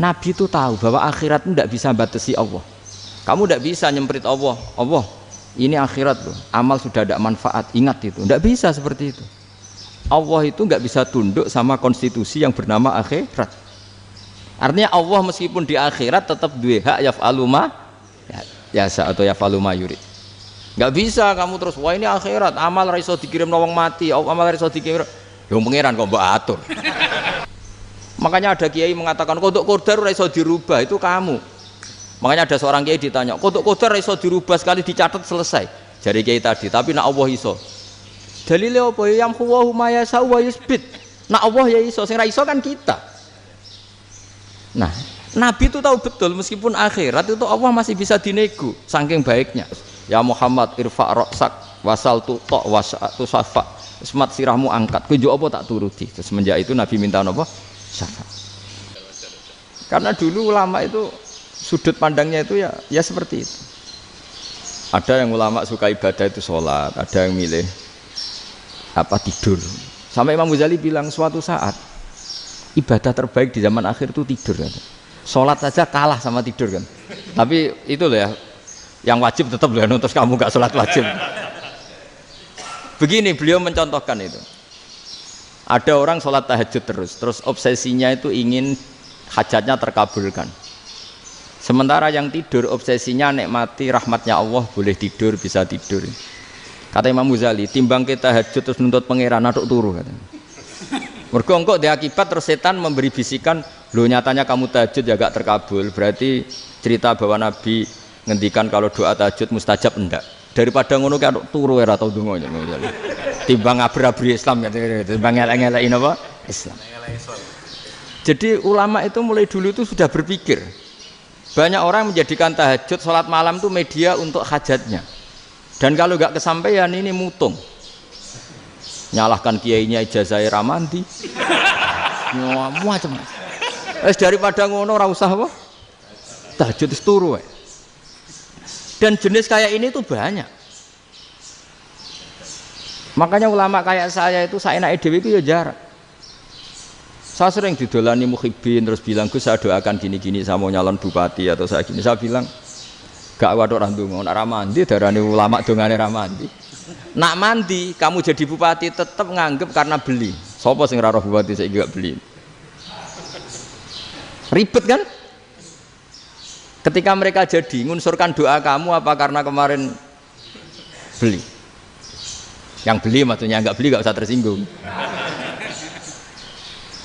Nabi itu tahu bahwa akhirat itu tidak bisa batasi Allah. Kamu tidak bisa nyemprit Allah. Allah, ini akhirat loh. Amal sudah ada manfaat. Ingat itu. Tidak bisa seperti itu. Allah itu nggak bisa tunduk sama konstitusi yang bernama akhirat. Artinya Allah meskipun di akhirat tetap duwe hak yaf'alu ma yasa atau yaf'alu ma yurid. Nggak bisa kamu terus wah ini akhirat amal ra iso dikirim wong mati, amal ra iso dikirim. Yo pangeran kok mbok atur. Makanya ada kiai mengatakan kodok qadar ora iso dirubah, itu kamu. Makanya ada seorang kiai ditanya, kodok qadar ora iso dirubah sekali dicatat selesai. Jari kiai tadi, tapi nak Allah iso. Dalile apa ya yang huwa ma yasa wa yusbit. Nak Allah ya iso, sing ra iso kan kita. Nah, Nabi itu tahu betul meskipun akhirat itu Allah masih bisa dinego saking baiknya. Ya Muhammad irfa' ra'sak wasal tutok wasatu safa. Semat sirahmu angkat. Kowe njuk apa tak turuti. Terus semenjak itu Nabi minta apa? Syafa. Karena dulu ulama itu sudut pandangnya itu ya seperti itu. Ada yang ulama suka ibadah itu sholat, ada yang milih tidur. Sampai Imam Ghazali bilang suatu saat ibadah terbaik di zaman akhir itu tidur kan. Sholat saja kalah sama tidur kan. Tapi itu loh ya, yang wajib tetap loh, terus kamu gak sholat wajib. Begini beliau mencontohkan itu. Ada orang sholat tahajud terus obsesinya itu ingin hajatnya terkabulkan. Sementara yang tidur obsesinya nikmati rahmatnya Allah, boleh tidur, bisa tidur. Kata Imam Ghazali, timbang kita tahajud terus nuntut pangeran aduk turu katanya. Mergo engko di akibat terus setan memberi bisikan, lho nyatanya kamu tahajud ya gak terkabul, berarti cerita bahwa Nabi ngendikan kalau doa tahajud mustajab enggak. Daripada ngono ki aduk turu ora tau ndonga. Timbang ngabri-abri Islam timbang ngelek-ngelekin apa? Islam. Jadi ulama itu mulai dulu itu sudah berpikir. Banyak orang menjadikan tahajud sholat malam itu media untuk hajatnya. Dan kalau nggak kesampaian ini mutung. Nyalahkan kiainya ijazah ramandi. Macam. Daripada ngono ora usah apa? Tahajud turu. Dan jenis kayak ini tuh banyak. Makanya ulama kayak saya itu saenake dhewe itu ya jarak. Saya sering didolani muhibbin terus bilang Gus saya doakan gini-gini saya mau nyalon bupati atau saya gini. Saya bilang gak waduh orang dongo, nak ramandi darani ulama dongane ramandi. Nak mandi kamu jadi bupati tetap nganggep karena beli. Sopo sing ora roh bupati saiki gak beli. Ribet kan? Ketika mereka jadi ngunsurkan doa kamu apa karena kemarin beli? Yang beli maksudnya nggak beli nggak usah tersinggung.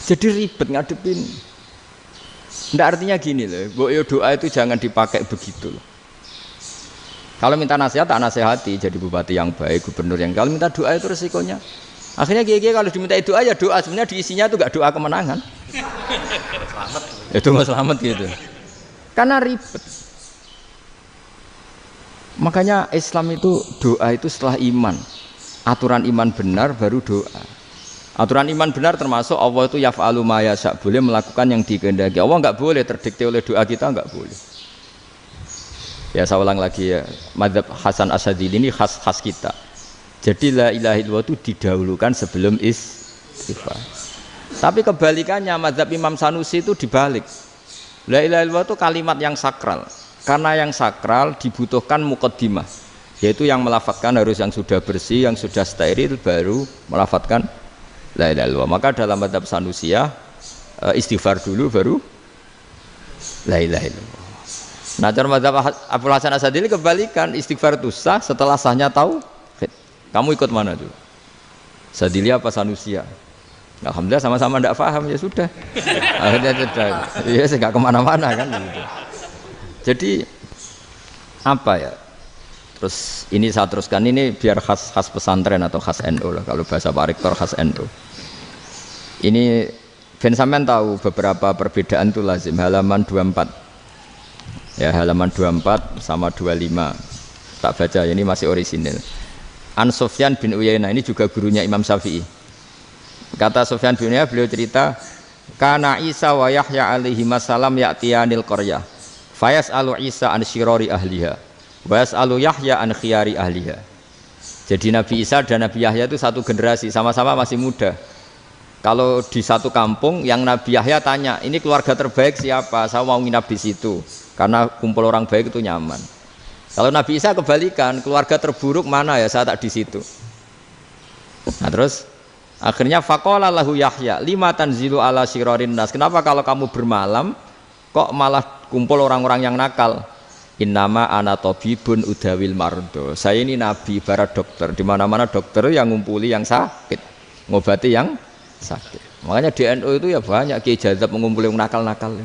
Jadi ribet ngadepin. Nggak artinya gini loh, boyo doa itu jangan dipakai begitu loh. Kalau minta nasihat tak nasihati jadi bupati yang baik, gubernur yang kalau minta doa itu resikonya. Akhirnya kiai kalau diminta doa ya doa sebenarnya diisinya itu nggak doa kemenangan. Selamat. Itu nggak selamat gitu. Karena ribet. Makanya Islam itu doa itu setelah iman. Aturan iman benar baru doa. Aturan iman benar termasuk Allah itu yaf'alu ma yasha, boleh melakukan yang dikehendaki. Allah enggak boleh terdikte oleh doa kita, enggak boleh. Ya saya ulang lagi ya, mazhab Hasan Asyadzili ini khas kita. Jadi la ilaha illallah itu didahulukan sebelum istighfar. Tapi kebalikannya mazhab Imam Sanusi itu dibalik. La ilaha illallah itu kalimat yang sakral. Karena yang sakral dibutuhkan muqaddimah, yaitu yang melafadzkan harus yang sudah bersih, yang sudah steril baru melafadzkan la ilaha illallah. Maka dalam mazhab Sanusiyah istighfar dulu baru la ilaha illallah. Nah, cara mazhab Abu Hasan Asyadzili kebalikan, istighfar itu sah setelah sahnya tauhid. Kamu ikut mana tuh? Asyadzili apa Sanusiyah? Alhamdulillah sama-sama tidak paham ya sudah. Akhirnya sudah, ya nggak kemana-mana kan. Gitu. Jadi apa ya? Terus ini saya teruskan ini biar khas pesantren atau khas NU lah. Kalau bahasa Pak Rektor khas NU. Ini Ben sampean tahu beberapa perbedaan itu lazim. Halaman 24. Ya halaman 24 sama 25. Tak baca ini masih orisinil. An Sufyan bin Uyainah ini juga gurunya Imam Syafi'i. Kata Sufyan bin Uyainah beliau cerita, kana Isa wa Yahya alaihi wasallam ya'tiyanil qaryah. Fayas'alu Isa an syirari ahliha. Wa yas'alu Yahya an khiyari ahliha. Jadi Nabi Isa dan Nabi Yahya itu satu generasi, sama-sama masih muda. Kalau di satu kampung yang Nabi Yahya tanya, ini keluarga terbaik siapa? Saya mau nginap di situ karena kumpul orang baik itu nyaman. Kalau Nabi Isa kebalikan, keluarga terburuk mana ya? Saya tak di situ. Nah terus akhirnya faqala lahu Yahya, lima tanzilu ala syirarin nas. Kenapa kalau kamu bermalam kok malah kumpul orang-orang yang nakal? Innama ana tabibun udawil mardo. Saya ini nabi, barat dokter. Di mana-mana dokter yang ngumpuli yang sakit, ngobati yang sakit. Makanya di NU itu ya banyak Kiai Jazab mengumpuli yang nakal-nakal.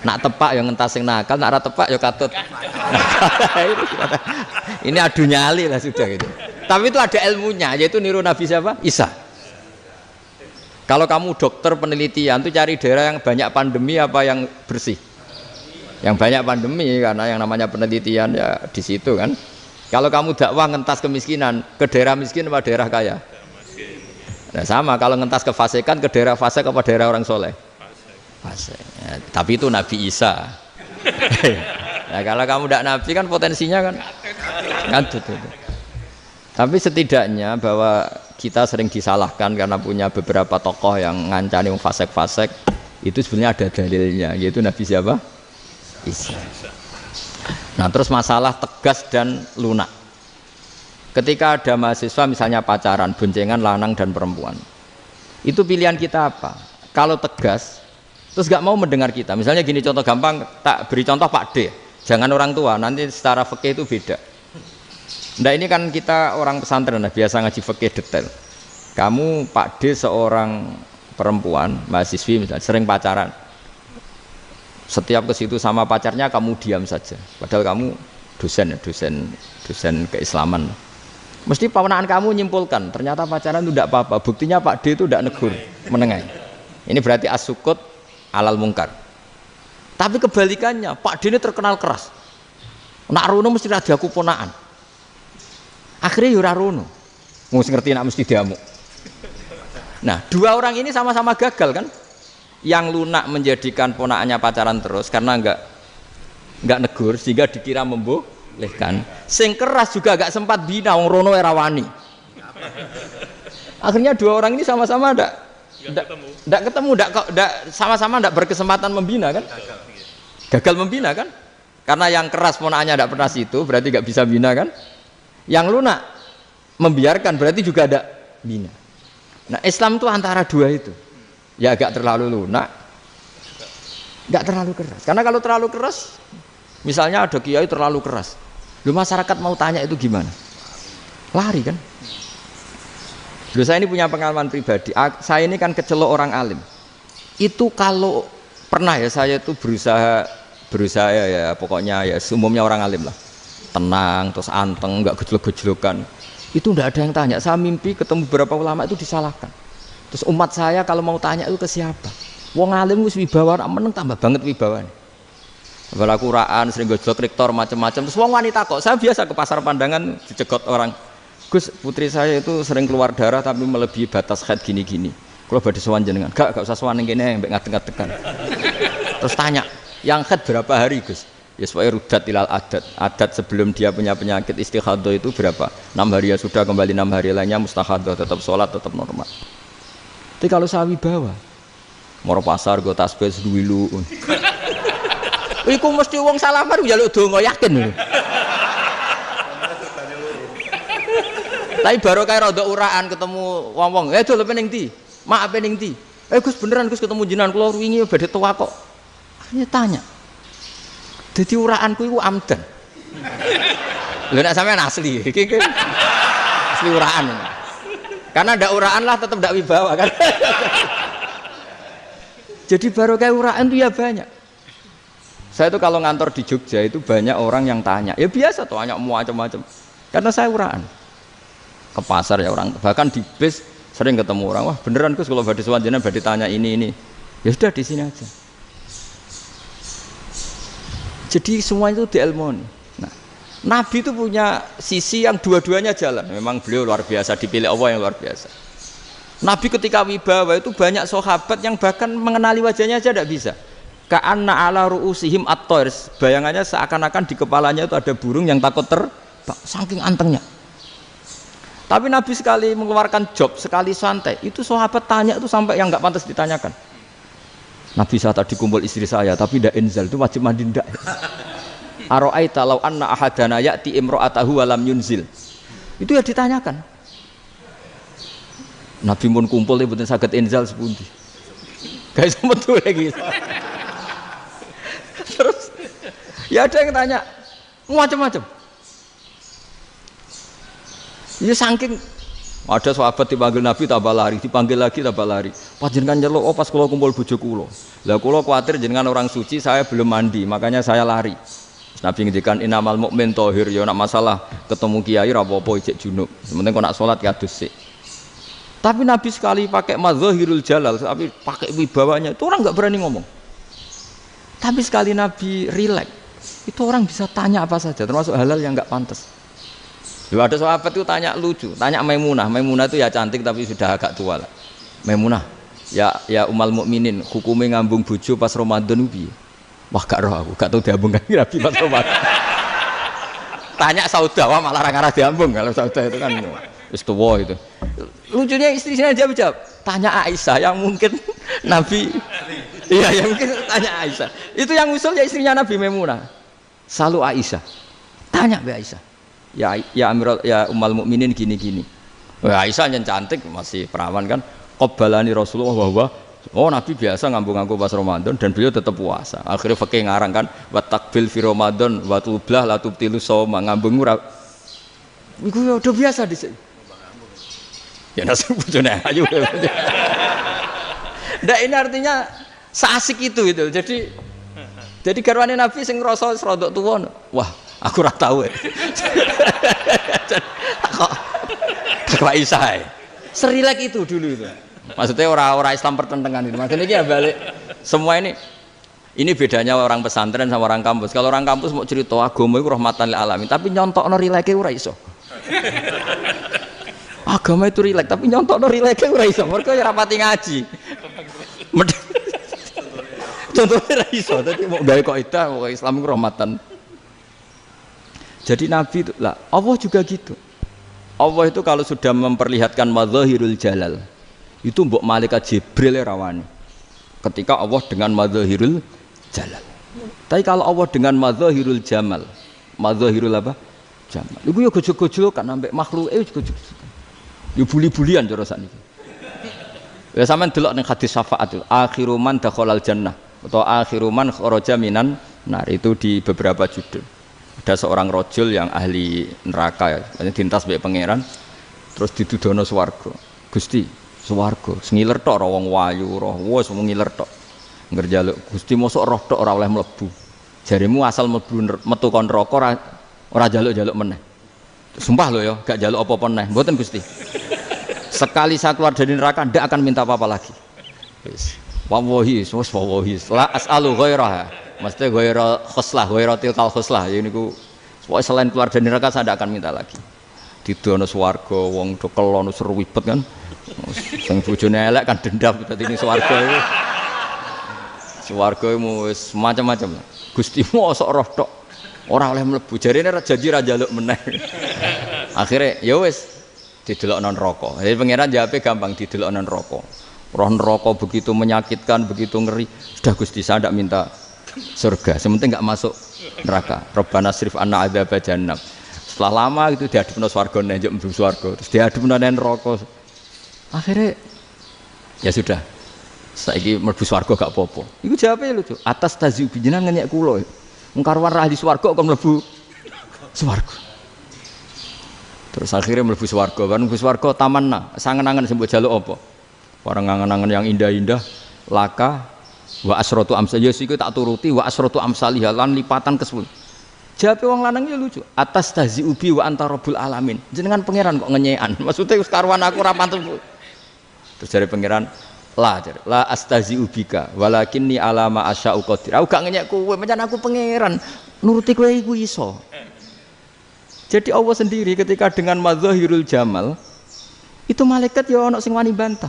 Nak tepak yang ngentas yang nakal, nak ora tepak ya katut. Ini adu nyali lah sudah gitu. Tapi itu ada ilmunya, yaitu niru Nabi siapa? Isa. Kalau kamu dokter penelitian tuh cari daerah yang banyak pandemi apa yang bersih? Yang banyak pandemi, karena yang namanya penelitian ya di situ kan. Kalau kamu dakwah ngentas kemiskinan, ke daerah miskin apa daerah kaya? Nah, sama kalau ngentas kefasikan, ke daerah fasik apa daerah orang soleh? Fasik. Ya, tapi itu Nabi Isa. Nah, kalau kamu tidak nabi kan potensinya kan ngantut itu. Tapi setidaknya bahwa kita sering disalahkan karena punya beberapa tokoh yang ngancani fasik-fasik, itu sebenarnya ada dalilnya, yaitu Nabi siapa? Isa. Nah terus masalah tegas dan lunak. Ketika ada mahasiswa misalnya pacaran, boncengan lanang dan perempuan, itu pilihan kita apa? Kalau tegas, terus gak mau mendengar kita. Misalnya gini contoh gampang, tak beri contoh Pak D. Jangan orang tua, nanti secara fikih itu beda. Nah ini kan kita orang pesantren, nah, biasa ngaji fikih detail. Kamu Pak D seorang perempuan, mahasiswi misalnya, sering pacaran. Setiap ke situ sama pacarnya kamu diam saja. Padahal kamu dosen keislaman. Mesti pawanaan kamu nyimpulkan, ternyata pacaran itu tidak apa-apa. Buktinya Pak D itu tidak negur, menengahi. Ini berarti as-sukut alal mungkar. Tapi kebalikannya, Pak D ini terkenal keras. Nak rono mesti ada aku ponaan. Akhirnya yura rono. Mesti ngerti nak mesti diamuk. Nah, dua orang ini sama-sama gagal kan? Yang lunak menjadikan ponakannya pacaran terus karena enggak negur sehingga dikira membolehkan. Sing keras juga enggak sempat bina wong rono era wani. Akhirnya dua orang ini sama-sama enggak ketemu, sama-sama enggak berkesempatan membina kan? Gagal membina kan? Karena yang keras ponakannya enggak pernah situ, berarti enggak bisa bina kan? Yang lunak membiarkan berarti juga ada bina. Nah, Islam itu antara dua itu. Ya agak terlalu lunak, nggak terlalu keras. Karena kalau terlalu keras, misalnya ada kiai terlalu keras, lu masyarakat mau tanya itu gimana? Lari kan? Lu saya ini punya pengalaman pribadi. Saya ini kan kecelok orang alim. Itu kalau pernah ya saya itu berusaha ya pokoknya ya umumnya orang alim lah, tenang terus anteng, nggak gejlok-gejlokan. Itu nggak ada yang tanya. Saya mimpi ketemu beberapa ulama itu disalahkan. Terus umat saya kalau mau tanya itu ke siapa? Wong alim wis wibawa, meneng tambah banget wibawane. Bala Quran sering gojlok rektor macam-macam. Terus wong wanita kok, saya biasa ke pasar pandangan dicegot orang. Gus, putri saya itu sering keluar darah tapi melebihi batas haid gini-gini. Kalau badhe sowan jenengan, gak usah sowan ning kene mbek ngadeg-ngadegan. Terus tanya, yang haid berapa hari, Gus? Ya supaya rudat ilal adat. Adat sebelum dia punya penyakit istihadah itu berapa? 6 hari ya sudah, kembali 6 hari lainnya mustahadah, tetap sholat, tetap normal. Tapi kalau sawi bawa, moro pasar gue tasbih seduwilu. Iku mesti wong salaman njaluk donga yakin. Tapi baru kayak rada uraan ketemu wong-wong, dol pening ndi? Mak pening ndi? Gus beneran Gus ketemu jenengan kula wingi badhe tua kok. Akhirnya tanya. Dadi uraanku iku amdan. Lho nek sampean asli, iki asli uraan. Karena ndak uraan lah tetap ndak wibawa kan. Jadi baru kayak uraan itu ya banyak. Saya itu kalau ngantor di Jogja itu banyak orang yang tanya. Ya biasa tuh tanya macam-macam. Karena saya uraan. Ke pasar ya orang, bahkan di bis sering ketemu orang. Wah beneran Gus kalau badhe sowan jenengan badhe tanya ini. Ya sudah di sini aja. Jadi semua itu diilmoni. Nabi itu punya sisi yang dua-duanya jalan. Memang beliau luar biasa, dipilih Allah yang luar biasa. Nabi ketika wibawa itu banyak sahabat yang bahkan mengenali wajahnya aja tidak bisa. Ka'anna ala ru'usihim at-tayr. Bayangannya seakan-akan di kepalanya itu ada burung yang takut terbang. Saking antengnya. Tapi Nabi sekali mengeluarkan job, sekali santai, itu sahabat tanya itu sampai yang nggak pantas ditanyakan. Nabi saya tadi kumpul istri saya, tapi tidak inzal, itu wajib mandi ndak. Aro'aita law anna ahadana ya'ti imro'atahu walam yunzil. Itu ya ditanyakan. Nabi pun kumpul itu betul sakit inzal sepundi. Guys, betul lagi. Terus ya ada yang tanya macam-macam. Ya saking ada sahabat dipanggil Nabi tambah lari, dipanggil lagi tambah lari. Panjenengan nyeluk, oh pas kula kumpul bojo kula. Lah kula kuwatir jenengan orang suci, saya belum mandi, makanya saya lari. Nabi ngendikan innamal mukmin thahir, ya nak masalah ketemu kiai ra apa-apa ijek junub. Penting kok nak salat ya dhisik. Tapi Nabi sekali pakai madzahirul jalal, tapi pakai wibawanya, itu orang enggak berani ngomong. Tapi sekali Nabi rileks, itu orang bisa tanya apa saja, termasuk halal yang enggak pantas. Loh, ada sahabat itu tanya lucu, tanya Maimunah. Maimunah itu ya cantik tapi sudah agak tua lah. Maimunah, ya umal mukminin, hukumnya ngambung bojo pas Ramadan piye? Wah gak roh aku, gak tahu diambungkan Nabi pas Ramadan. Tanya Saudah, wah malah orang arah diambung kalau Saudah itu kan wis tuwa itu. Lucunya istrinya dia jawab, tanya Aisyah yang mungkin Nabi, iya yang mungkin tanya Aisyah. Itu yang usul ya istrinya Nabi Maimunah. Selalu Aisyah, tanya be Aisyah. Ya Amirul ya umal mukminin gini-gini. Aisyah yang cantik masih perawan kan. Qabbalani Rasulullah bahwa oh Nabi biasa ngambung-ngambung pas Ramadan dan beliau tetap puasa. Akhirnya fakih ngarang kan wa takbil fi Ramadan wa tublah la tubtilu shauma ngambung ora. Iku ya udah biasa di sini. Ya nasib bojone ayu. Ndak ini artinya seasik itu gitu. Jadi garwane Nabi sing ngrasa rodok tuwa. Wah, aku ora tahu ya. Kok Aisyah. Serilek itu dulu itu. Maksudnya orang Islam pertentangan itu. Maksudnya ini ya balik semua ini bedanya orang pesantren sama orang kampus. Kalau orang kampus mau cerita agama itu rahmatan lil alamin, tapi nyontokno rileke ora iso. Agama itu rilek, tapi nyontokno rileke ora iso. Mergo ya rapati ngaji. Contohnya ora iso, dadi mau gawe kaidah kok Islam itu rahmatan. Jadi Nabi itu lah, Allah juga gitu. Allah itu kalau sudah memperlihatkan madzahirul jalal, itu mbok malaikat Jibril rawani. Ketika Allah dengan madzahirul jalal. Tapi kalau Allah dengan madzahirul jamal, madzahirul apa? Jamal. Iku yo gojol-gojol kan sampai makhluke yo gojol. Yo buli-bulian cara sakniki. Ya sampean delok ning hadis syafaat itu, akhiru man dakhalal jannah atau akhiru man kharaja minan nar, itu di beberapa judul. Ada seorang rojul yang ahli neraka ya, dintas mbek pangeran, terus ditudono swarga. Gusti, swarga, sengiler tok ora wong wayu, roh wis ngiler tok. Ngerjaluk Gusti mosok roh tok ora oleh mlebu. Jarimu asal mlebu metu kon neraka ora jaluk-jaluk meneh. Sumpah lho ya, gak jaluk apa-apa meneh. Mboten Gusti. Sekali saya keluar dari neraka ndak akan minta apa-apa lagi. Wis. Wallahi, wis wallahi. La as'alu ghairaha. Maksudnya ghaira khoslah, ghaira tilkal khoslah. Ya niku selain keluar dari neraka saya ndak akan minta lagi. Didono swarga wong do kelon seru wibet kan. Sing bojone elek kan dendam dadi ning swarga iku. Swarga iku wis macam-macam. Gusti mosok roh tok ora oleh mlebu. Jarine janji ra njaluk meneh. Akhire ya wis didelokno neraka. Jadi pangeran jawabe gampang, didelokno neraka. Roh neraka begitu menyakitkan, begitu ngeri. Sudah Gusti saya ndak minta surga, sementing nggak masuk neraka. Rabbana srif anna adzab jahannam. Setelah lama itu diadepno swarga njuk mlebu swarga, terus diadepno nang neraka. Akhirnya ya sudah. Saiki mlebu swarga gak apa-apa. Iku jawabe lucu. Atas taziu jenengan ngenyek kula. Wong karuan ra di swarga kok mlebu swarga. Terus akhirnya mlebu swarga, kan mlebu swarga tamanna, sangen-angen sing mbok jaluk apa? Orang angen-angen yang indah-indah, laka wa asratu amsal ya siku tak turuti wa asratu amsalihah lan lipatan ke-10. Jawabe wong lanang ya lucu. Atas tazi ubi wa anta rabbul alamin. Jenengan pangeran kok ngenyekan. Maksudnya wis karuan aku ora pantes. Terus jare pangeran, la astazi ubika walakinni alama asya'u qadir. Aku gak ngenyek kowe, pancen aku pangeran. Nuruti kowe iku iso. Jadi Allah sendiri ketika dengan madzahirul jamal itu malaikat ya ono sing wani bantah.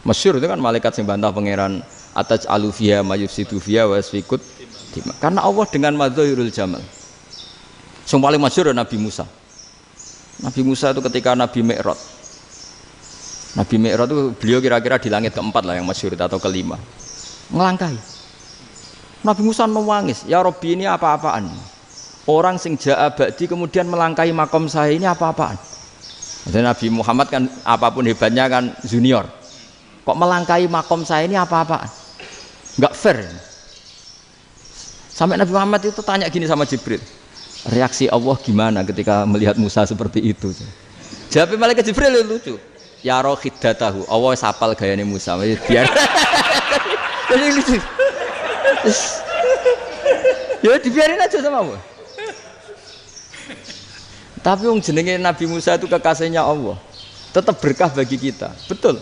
Masyhur itu kan malaikat sing bantah pangeran ataj alufia mayufsidu fiha wa yasfikut dima. Karena Allah dengan madzahirul jamal. Sing paling masyhur Nabi Musa. Nabi Musa itu ketika Nabi Mi'raj. Nabi Mi'raj itu beliau kira-kira di langit keempat lah yang masyhur atau kelima. Ngelangkahi. Nabi Musa nangis, ya Robbi ini apa-apaan? Orang sing ja'a ba'di kemudian melangkahi makom saya ini apa-apaan? Jadi Nabi Muhammad kan apapun hebatnya kan junior. Kok melangkahi makom saya ini apa-apaan? Enggak fair. Sampai Nabi Muhammad itu tanya gini sama Jibril. Reaksi Allah gimana ketika melihat Musa seperti itu? Jawab malaikat Jibril lucu. Ya roh khiddatahu. Allah sapal gayane Musa. Biar. Jadi lucu. Ya dibiarin aja sama Allah. Tapi wong jenenge Nabi Musa itu kekasihnya Allah. Tetap berkah bagi kita. Betul.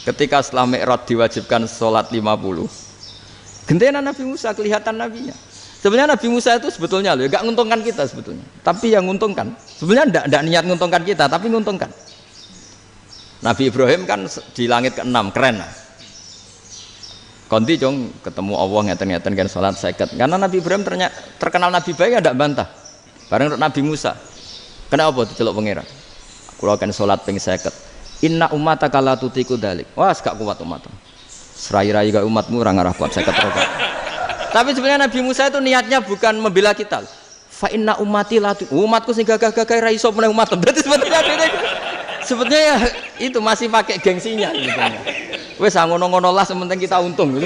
Ketika setelah Mi'raj diwajibkan sholat 50. Gentenan Nabi Musa kelihatan nabinya. Sebenarnya Nabi Musa itu sebetulnya loh, enggak menguntungkan kita sebetulnya. Tapi yang menguntungkan. Sebenarnya enggak niat menguntungkan kita, tapi menguntungkan. Nabi Ibrahim kan di langit ke-6, keren lah. Konti jong ketemu Allah ngeten-ngeten kan sholat 50. Karena Nabi Ibrahim terkenal Nabi baik enggak bantah. Bareng Nabi Musa. Kenapa diceluk pangeran? Kula akan salat ping 50. Inna ummataka la tutiku dzalik. Wah, gak kuat umatmu. Serai-rai gak umatmu ora ngarah kuat 50 rokaat. Tapi sebenarnya Nabi Musa itu niatnya bukan membela kita. Fa inna ummati la umatku sing gagah-gagah ra iso meneh umat. Berarti sebetulnya ya itu masih pakai gengsinya sebetulnya. Wes ngono-ngono lah sementing kita untung.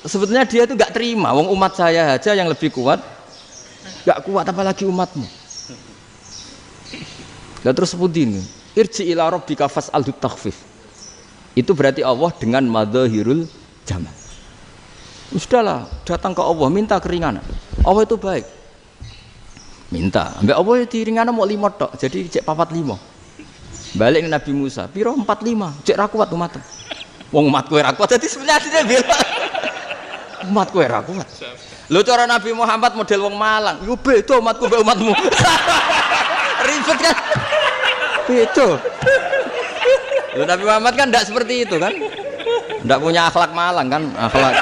Sebetulnya dia itu enggak terima wong umat saya aja yang lebih kuat. Enggak kuat apalagi umatmu. Lah terus sebutin irji ila rabbika fas'alhu takhfif. Itu berarti Allah dengan madzahirul jamal. Sudahlah, datang ke Allah minta keringanan. Allah itu baik. Minta, ambek Allah itu ringanan mau 5 tok, jadi cek 45. Balik ke Nabi Musa, piro 45, cek ra kuat umat. Wong umatku ora kuat, jadi sebenarnya dia bilang umatku ora kuat. Lho cara Nabi Muhammad model wong Malang, yo beda umatku mbek umatmu. Ribet kan? Beda. Lho Nabi Muhammad kan enggak seperti itu kan? Enggak punya akhlak Malang kan? Akhlak.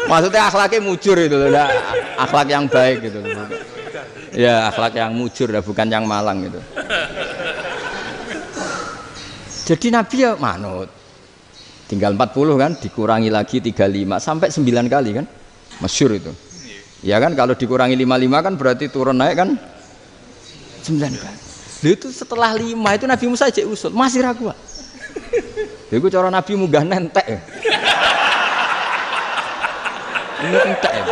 Maksudnya akhlaknya mujur itu loh, enggak akhlak yang baik gitu. Ya, akhlak yang mujur bukan yang Malang gitu. Jadi Nabi ya manut. Tinggal 40 kan, dikurangi lagi 35 sampai 9 kali kan? Masyhur itu. Ya kan kalau dikurangi 55 kan berarti turun naik kan 9 kali. Itu setelah 5 itu Nabi Musa cek usul, masih ragu. Iku cara Nabi munggah nentek ya. Ini entek ya.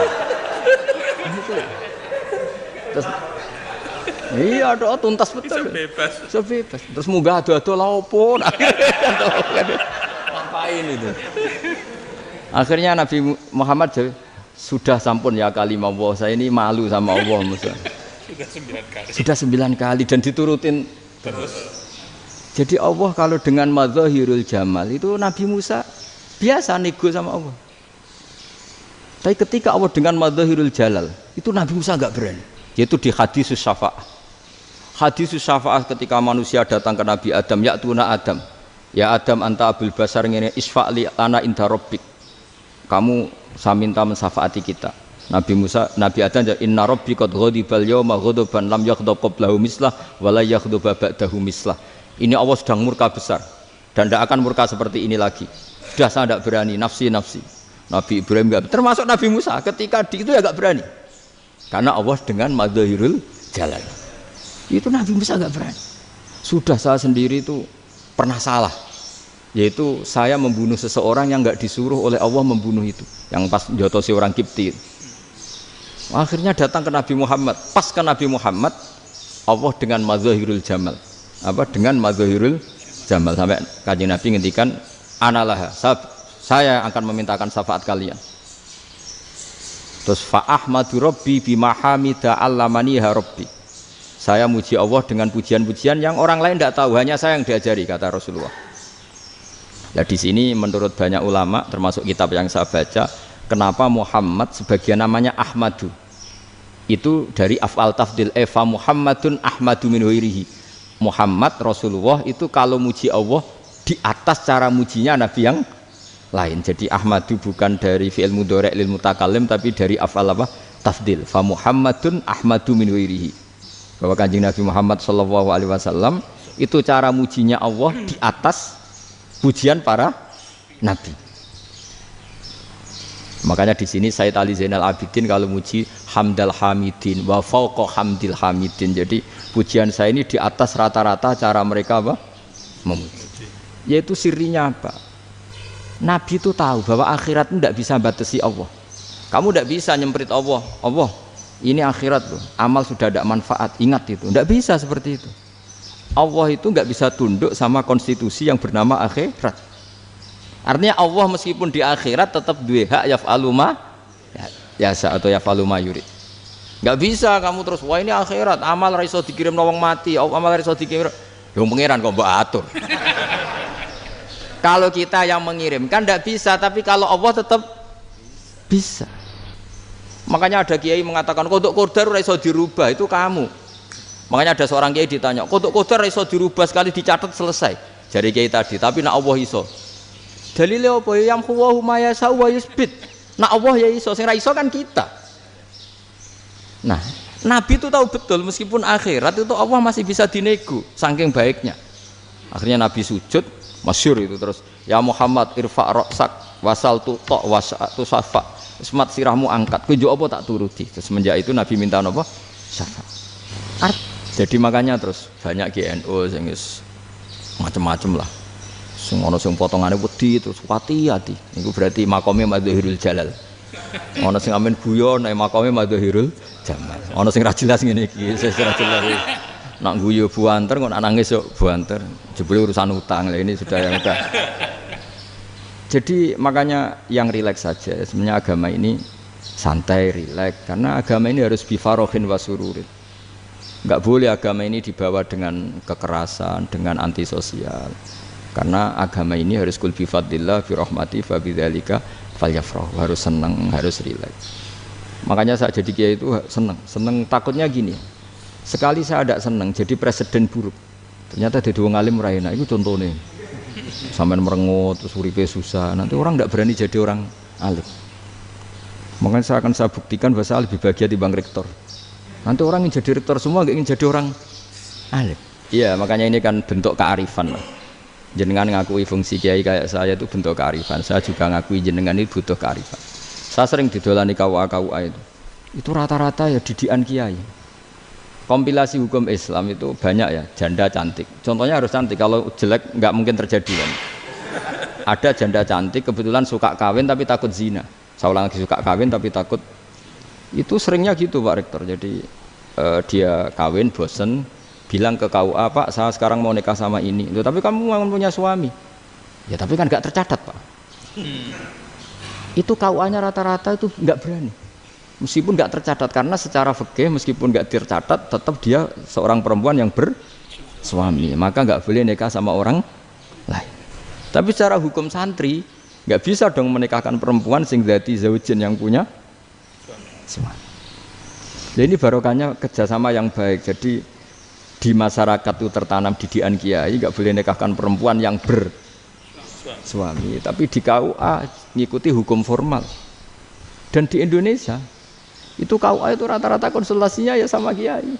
Terus iya doa tuntas betul. Bisa bebas. Terus munggah ado-ado lha opo? Ngapain itu? Akhirnya Nabi Muhammad sudah sampun ya kalimah Allah, saya ini malu sama Allah Musa. Sudah 9 kali dan diturutin terus. Jadi Allah kalau dengan madzahirul jamal itu Nabi Musa biasa nego sama Allah. Tapi ketika Allah dengan madzahirul jalal itu Nabi Musa enggak berani. Yaitu di hadis syafa'ah. Hadis syafa'ah ketika manusia datang ke Nabi Adam, ya tuna Adam. Ya Adam anta abul basar ngene isfa'li ana inda rabbik. Kamu saya minta mensafaati kita. Nabi Musa, Nabi Adam inna rabbi qad ghadibal yawma ghadaban lam yaghdab qablahu mislah wa la yaghdab ba'dahu mislah. Ini Allah sedang murka besar dan tidak akan murka seperti ini lagi. Sudah saya tidak berani, nafsi. Nabi Ibrahim enggak, termasuk Nabi Musa ketika di itu ya enggak berani. Karena Allah dengan madzahirul jalal. Itu Nabi Musa enggak berani. Sudah saya sendiri itu pernah salah. Yaitu saya membunuh seseorang yang enggak disuruh oleh Allah membunuh itu. Yang pas jotosi orang Kipti. Akhirnya datang ke Nabi Muhammad. Pas ke Nabi Muhammad, Allah dengan madzahirul jamal. Apa dengan madzahirul jamal sampai Kanjeng Nabi ngendikan analah saya akan memintakan syafaat kalian. Terus fa ahmadu rabbi bima hamida allamaniha rabbi. Saya muji Allah dengan pujian-pujian yang orang lain tidak tahu, hanya saya yang diajari, kata Rasulullah. Ya di sini menurut banyak ulama termasuk kitab yang saya baca, kenapa Muhammad sebagian namanya Ahmadu? Itu dari af'al tafdil fa Muhammadun Ahmadu min ghairihi. Muhammad Rasulullah itu kalau muji Allah di atas cara mujinya nabi yang lain. Jadi Ahmadu bukan dari fi'il mudhari' lil mutakallim tapi dari af'al apa? Tafdil. Fa Muhammadun Ahmadu min ghairihi. bahwa Kanjeng Nabi Muhammad SAW itu cara mujinya Allah di atas pujian para nabi. Makanya di sini Sayyid Ali Zainal Abidin kalau muji hamdal hamidin wa fauqa hamdil hamidin. Jadi pujian saya ini di atas rata-rata cara mereka apa? Memuji. Yaitu sirinya apa? Nabi itu tahu bahwa akhirat tidak bisa batasi Allah. Kamu tidak bisa nyemprit Allah. Allah, ini akhirat loh. Amal sudah tidak manfaat. Ingat itu. Tidak bisa seperti itu. Allah itu nggak bisa tunduk sama konstitusi yang bernama akhirat. Artinya Allah meskipun di akhirat tetap dua hak yaf'alu ma yasa atau yaf'alu ma yurid. Nggak bisa kamu terus wah ini akhirat amal ra iso dikirim wong mati, amal ra iso dikirim. Yo pangeran kok mbok atur. Kalau kita yang mengirimkan tidak bisa, tapi kalau Allah tetap bisa. Makanya ada kiai mengatakan kodok qadar ra iso dirubah, itu kamu. Makanya ada seorang kiai ditanya, kodok qadar ra iso dirubah sekali dicatat selesai. Jadi kiai tadi, tapi nak Allah iso. Dalile apa ya yang huwa ma yasha wa yusbit. Nak Allah ya iso, sing ra iso kan kita. Nah, Nabi itu tahu betul meskipun akhirat itu Allah masih bisa dinego saking baiknya. Akhirnya Nabi sujud, masyhur itu terus, ya Muhammad irfa' ra'sak wasal tuqa wasatu safa. Semat sirahmu angkat, kowe njuk apa tak turuti. Terus semenjak itu Nabi minta apa? Syafa. Jadi makanya terus banyak GNU sing wis macam-macam lah. Sing ana sing potongane wedi terus hati-hati. Niku berarti makome Madzahirul Jalal. Ana sing amen guyon nek makome Madzahirul Jamal. Ana sing ra jelas ngene iki, sing ra jelas. Nak guyu buanter kok nangis yo buanter. Jebule urusan utang. Lah ini sudah yang udah. Jadi makanya yang rileks saja. Sebenarnya agama ini santai, rileks karena agama ini harus bifarohin wasururin. Enggak boleh agama ini dibawa dengan kekerasan, dengan antisosial. Karena agama ini harus kul bi fadlillah bi rahmati fa bidzalika falyafrahu, harus senang, harus rileks. Makanya saya jadi kiai itu senang takutnya gini. Sekali saya tidak senang jadi presiden buruk. Ternyata jadi wong alim ora enak. Itu contohnya. Sampean merengut terus uripe susah. Nanti orang tidak berani jadi orang alim. Makanya saya akan buktikan bahwa saya lebih bahagia dibanding rektor. Nanti orang yang jadi rektor semua nggak ingin jadi orang alim. Iya, makanya ini kan bentuk kearifan lah. Jenengan ngakui fungsi kiai kayak saya itu bentuk kearifan. Saya juga ngakui jenengan itu butuh kearifan. Saya sering didolani KUA itu rata-rata ya didikan kiai. Kompilasi hukum Islam itu banyak ya, janda cantik. Contohnya harus cantik, kalau jelek nggak mungkin terjadi kan. Ada janda cantik kebetulan suka kawin tapi takut zina. Saya ulang lagi, suka kawin tapi takut. Itu seringnya gitu Pak Rektor. Jadi dia kawin bosen, bilang ke KUA, Pak saya sekarang mau nikah sama ini. Loh, tapi kamu mau punya suami. Ya tapi kan nggak tercatat Pak. Itu KUA-nya rata-rata itu nggak berani. Meskipun nggak tercatat karena secara fikih meskipun nggak tercatat tetap dia seorang perempuan yang bersuami. Maka nggak boleh nikah sama orang lain. Tapi secara hukum santri nggak bisa dong menikahkan perempuan sing dzati zaujin yang punya suami. Jadi ini barokahnya kerjasama yang baik. Jadi di masyarakat itu tertanam didikan kiai nggak boleh nikahkan perempuan yang bersuami, tapi di KUA ngikuti hukum formal. Dan di Indonesia itu KUA itu rata-rata konsultasinya ya sama kiai,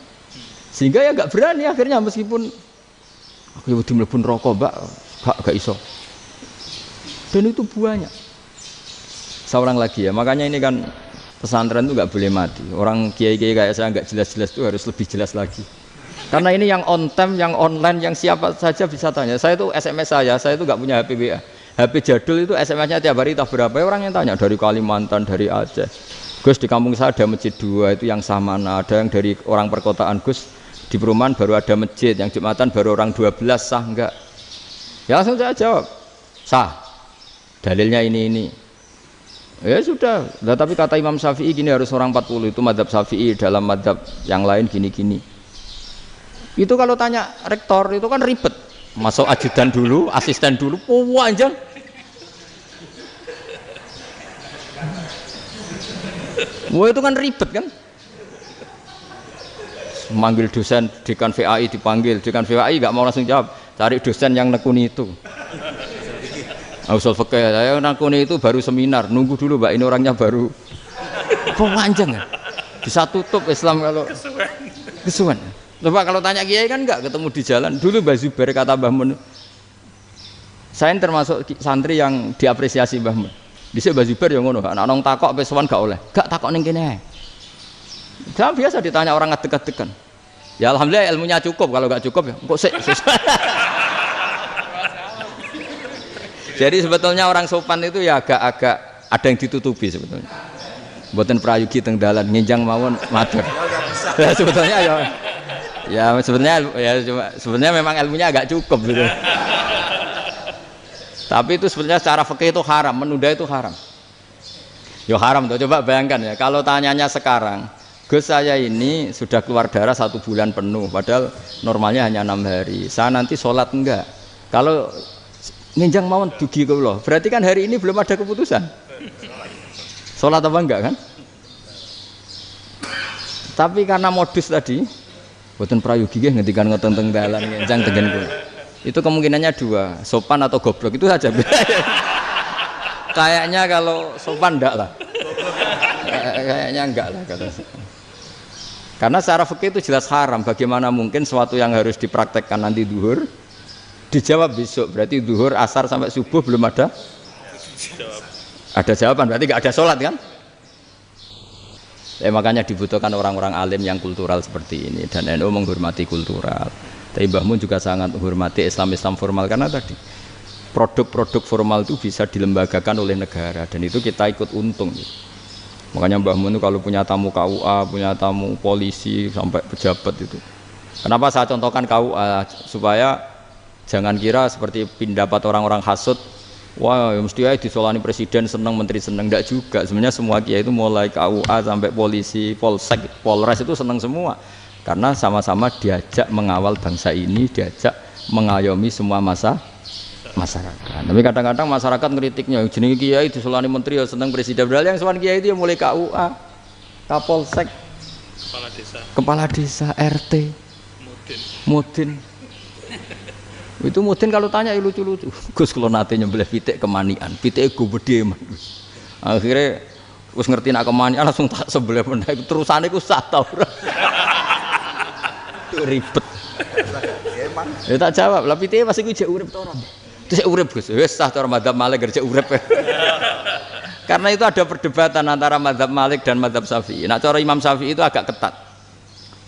sehingga ya nggak berani akhirnya meskipun aku ya udah mlebu rokok mbak gak iso. Dan itu banyak. Seorang lagi ya, makanya ini kan pesantren itu nggak boleh mati. Orang kiai-kiai kayak saya nggak jelas-jelas itu harus lebih jelas lagi. Karena ini yang on time, yang online, yang siapa saja bisa tanya. Saya itu SMS saya itu nggak punya HP WA. HP jadul itu SMS-nya tiap hari tak berapa. Orang yang tanya dari Kalimantan, dari Aceh. Gus di kampung saya ada masjid 2 itu yang Samana. Ada yang dari orang perkotaan, Gus di perumahan baru ada masjid. Yang Jumatan baru orang 12, sah enggak? Ya langsung saya jawab, sah. Dalilnya ini. Ya sudah. Nah, tapi kata Imam Syafi'i gini harus orang 40. Itu madzhab Syafi'i, dalam madzhab yang lain gini-gini. Itu kalau tanya rektor itu kan ribet, masuk ajudan dulu, asisten dulu, panjang. Wah itu kan ribet kan. Manggil dosen dekan VAI dipanggil, dekan VAI nggak mau langsung jawab, cari dosen yang nekuni itu. Usul fikih, saya nekuni itu baru seminar, nunggu dulu mbak ini orangnya baru. Panjang kan. Bisa tutup Islam kalau. Kesuwen. Coba kalau tanya kiai kan enggak ketemu di jalan. Dulu Mbah Zubair kata Mbah Mun. Saya termasuk santri yang diapresiasi Mbah Mun. Dhisik Mbah Zubair ya ngono, anak nong takok pe sowan gak oleh. Gak takok ning kene. Jangan biasa ditanya orang ngadeg-adegan. Ya alhamdulillah ilmunya cukup, kalau gak cukup ya kok sik. Jadi sebetulnya orang sopan itu ya agak-agak ada yang ditutupi sebetulnya. Mboten prayogi teng dalan nginjang mawon matur. Ya sebetulnya sebenarnya memang ilmunya agak cukup gitu. Tapi itu sebenarnya secara fikih itu haram, menunda itu haram. Ya haram tuh, coba bayangkan ya, kalau tanyanya sekarang, Gus saya ini sudah keluar darah 1 bulan penuh, padahal normalnya hanya 6 hari. Saya nanti sholat enggak? Kalau nginjang mawon dugi kula, berarti kan hari ini belum ada keputusan. Sholat apa enggak kan? Tapi karena modus tadi, boten prayogi nggih ngendikan ngoten teng dalan nginjang tengen kula. Itu kemungkinannya 2, sopan atau goblok, itu saja. Kayaknya kalau sopan enggak lah. Kayaknya enggak lah kata saya. Karena secara fikih itu jelas haram. Bagaimana mungkin sesuatu yang harus dipraktekkan nanti duhur dijawab besok, berarti duhur, asar sampai subuh belum ada jawaban, berarti enggak ada sholat kan? Makanya dibutuhkan orang-orang alim yang kultural seperti ini, dan NU menghormati kultural. Tapi Mbah Mun juga sangat menghormati Islam formal, karena tadi produk-produk formal itu bisa dilembagakan oleh negara, dan itu kita ikut untung. Makanya Mbah Mun itu kalau punya tamu KUA, punya tamu polisi sampai pejabat itu. Kenapa saya contohkan KUA? Supaya jangan kira seperti pendapat orang-orang hasud, wah ya mesti aja disolani presiden seneng, menteri seneng. Enggak juga. Sebenarnya semua kiai itu mulai KUA sampai polisi, polsek, polres itu seneng semua. Karena sama-sama diajak mengawal bangsa ini, diajak mengayomi semua masyarakat. Tapi kadang-kadang masyarakat ngeritiknya, jenenge kiai disolani menteri ya seneng, presiden. Padahal yang sowan kiai itu ya mulai KUA, Kapolsek, kepala desa, RT, mudin. Itu mudin kalau tanya ya lucu-lucu. Gus kalau nate nyembelih pitik kemanian, pitike gede man. Akhirnya wis ngerti nak kemanian langsung tak sebelah meneh. Terusane ku sah ta ora. Ribet. Ya tak jawab, lah pitike masih ku jek urip ta ora? Terus urip Gus. Wis sah cara mazhab Malik kerja urip. Karena itu ada perdebatan antara mazhab Malik dan mazhab Syafi'i. Nah, cara Imam Syafi'i itu agak ketat.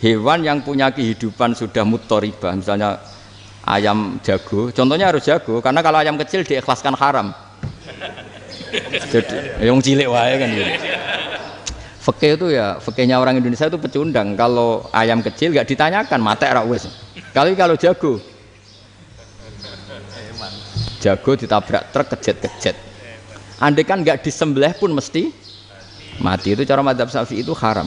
Hewan yang punya kehidupan sudah mutharibah, misalnya ayam jago, contohnya harus jago, karena kalau ayam kecil diikhlaskan haram. Jadi yang cilik wae kan gitu. Fikih itu ya, fikihnya orang Indonesia itu pecundang. Kalau ayam kecil nggak ditanyakan, mate ra wis. Kalau jago ditabrak truk kejet. Andai kan nggak disembelih pun mesti mati. Itu cara mazhab Syafi'i itu haram.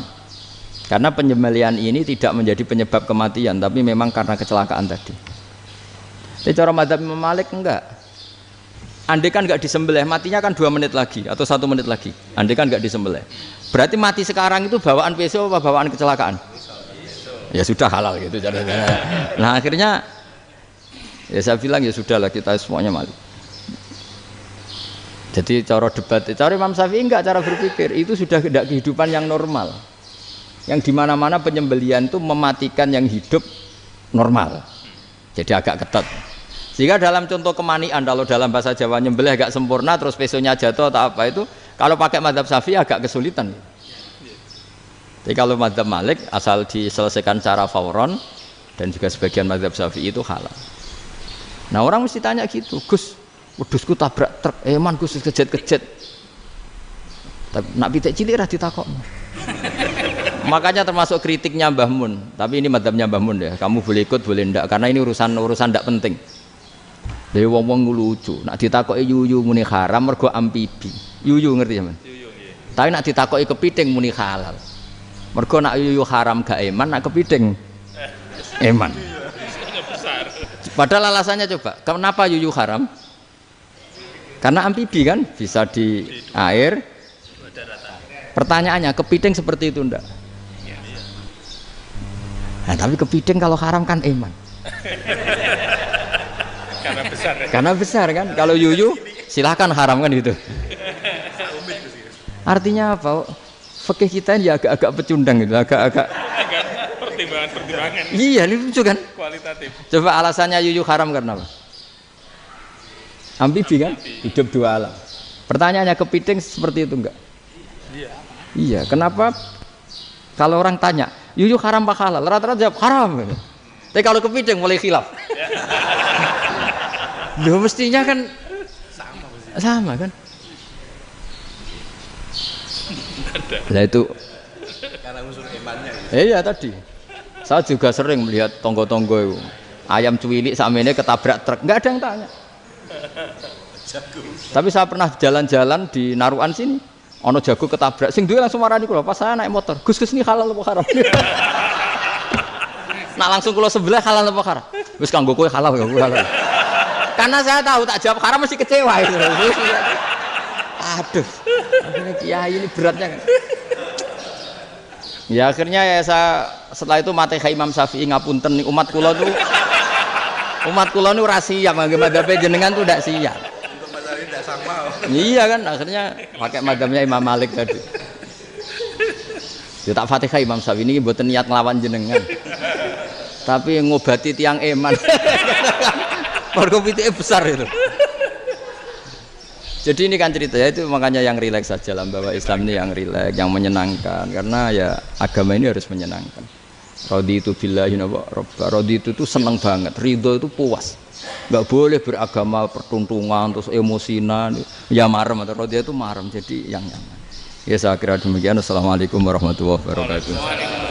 Karena penyembelihan ini tidak menjadi penyebab kematian, tapi memang karena kecelakaan tadi. Tapi cara mazhab Imam Malik enggak. Andai kan nggak disembelih, matinya kan 2 menit lagi atau 1 menit lagi. Andai kan nggak disembelih, berarti mati sekarang itu bawaan pisau apa bawaan kecelakaan? Ya sudah halal gitu caranya. Nah akhirnya ya saya bilang ya sudahlah kita semuanya Malik. Jadi cara debat, cara Imam Syafi'i enggak, cara berpikir itu sudah tidak kehidupan yang normal. Yang dimana-mana penyembelihan itu mematikan yang hidup normal. Jadi agak ketat. Sehingga dalam contoh kemanian, kalau dalam bahasa Jawa nyembelih agak sempurna terus pesonya jatuh atau apa itu, kalau pakai mazhab Syafi'i agak kesulitan. Jadi kalau mazhab Malik asal diselesaikan secara fauron, dan juga sebagian mazhab Syafi'i itu halal. Nah orang mesti tanya gitu, Gus, wedhusku tabrak truk, man Gus kejet-kejet. Nak pitik cilik ra ditakokno. Makanya termasuk kritiknya Mbah Mun, tapi ini mazhabnya Mbah Mun ya. Kamu boleh ikut boleh ndak, karena ini urusan ndak penting. Dewe wong-wong lucu, nak ditakoki yuyu muni haram mergo amfibi. Yuyu ngerti sampean? Yuyu nggih. Tapi nak ditakoki kepiting muni halal. Mergo nak yuyu haram gak eman, nak kepiting eman. Padahal alasannya coba, kenapa yuyu haram? Karena amfibi kan, bisa di air. Pertanyaannya, kepiting seperti itu ndak? Nah, tapi kepiting kalau haram kan eman. Karena besar kan. Kalau yuyu silahkan haram kan gitu. Artinya apa? Fikih kita ini agak-agak pecundang gitu, agak-agak pertimbangan. Iya, ini lucu kan? Kualitatif. Coba alasannya yuyu haram karena apa? Amfibi kan? Hidup dua alam. Pertanyaannya kepiting seperti itu enggak? Iya. Iya, kenapa kalau orang tanya, yuyu haram apa halal? Rata-rata jawab haram. Tapi kalau kepiting mulai khilaf. Loh mestinya kan sama kan? Lah itu Karena unsur imannya. iya tadi. Saya juga sering melihat tonggo-tonggo itu. Ayam cuwilik sakmene ketabrak truk, enggak ada yang tanya. Tapi saya pernah jalan-jalan di Narukan sini. Ono jago ketabrak, sing duwe langsung marani kula pas saya naik motor. Gus ini halal apa haram? Nak langsung kula sebelah halal apa haram? Wis kanggo kowe halal ya halal. Karena saya tahu tak jawab haram mesti kecewa itu. Aduh. Akhirnya kiai ini beratnya kan. Ya akhirnya ya saya setelah itu Fatihah Imam Syafi'i ngapunten umat kula tuh ora siap madzhab jenengan tuh ndak siap. Untuk masalah ini tidak sama. Iya kan akhirnya pakai madzhabnya Imam Malik tadi. Ya tak Fatihah Imam Syafi'i ini mboten niat nglawan jenengan. Tapi ngobati tiang eman. Mergo pitike besar itu. Jadi ini kan ceritanya itu makanya yang rileks saja lah bahwa Islam ini yang rileks, yang menyenangkan karena ya agama ini harus menyenangkan. Raditu billahi robba. Raditu itu seneng banget, ridho itu puas. Enggak boleh beragama pertuntungan terus emosinan, ya marem atau raditu itu marem jadi yang nyaman. Ya saya kira demikian. Assalamualaikum warahmatullahi wabarakatuh.